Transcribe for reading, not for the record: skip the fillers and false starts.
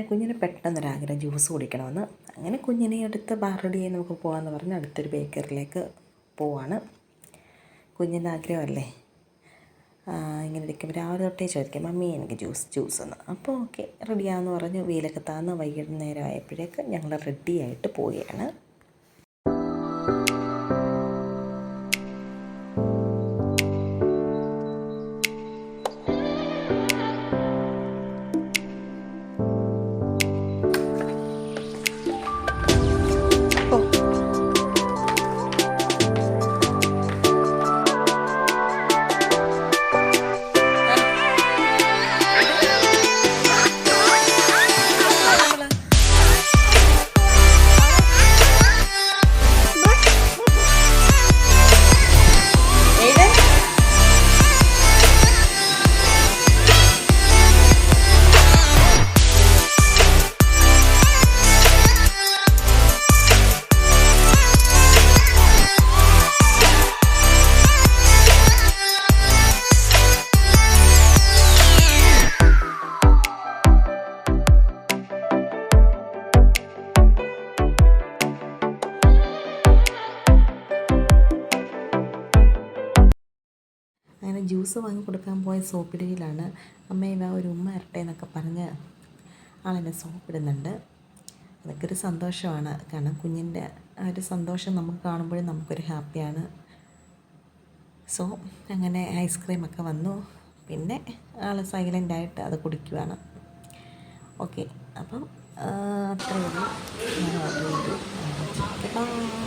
കുഞ്ഞിന് പെട്ടെന്നൊരാഗ്രഹം ജ്യൂസ് കുടിക്കണമെന്ന്. അങ്ങനെ കുഞ്ഞിനെ എടുത്ത് റെഡിയായി നമുക്ക് പോകാമെന്ന് പറഞ്ഞ് അടുത്തൊരു ബേക്കറിയിലേക്ക് പോവാണ്. കുഞ്ഞിൻ്റെ ആഗ്രഹമല്ലേ. ഇങ്ങനെ ഇരിക്കുമ്പോൾ രാവിലെ തൊട്ടേ ചോദിക്കും, മമ്മി എനിക്ക് ജ്യൂസ് എന്ന്. അപ്പോൾ ഓക്കെ റെഡിയാണെന്ന് പറഞ്ഞ് വെയിലൊക്കെ താന്ന് വൈകുന്നേരം ആയപ്പോഴേക്ക് ഞങ്ങൾ റെഡിയായിട്ട് പോവുകയാണ്. അങ്ങനെ ജ്യൂസ് വാങ്ങി കൊടുക്കാൻ പോയ സോപ്പിടുകയിലാണ്. അമ്മ ഒരു ഉമ്മ ഇരട്ടെ എന്നൊക്കെ പറഞ്ഞ് ആളെന്നെ സോപ്പിടുന്നുണ്ട്. അതൊക്കെ ഒരു സന്തോഷമാണ്. കാരണം കുഞ്ഞിൻ്റെ ആ ഒരു സന്തോഷം നമുക്ക് കാണുമ്പോഴും നമുക്കൊരു ഹാപ്പിയാണ്. സോ അങ്ങനെ ഐസ്ക്രീമൊക്കെ വന്നു. പിന്നെ ആൾ സൈലൻ്റായിട്ട് അത് കുടിക്കുകയാണ്. ഓക്കെ, അപ്പം അത്രയേ ഉള്ളൂ. ഞാൻ ഓർഡർ ചെയ്തു.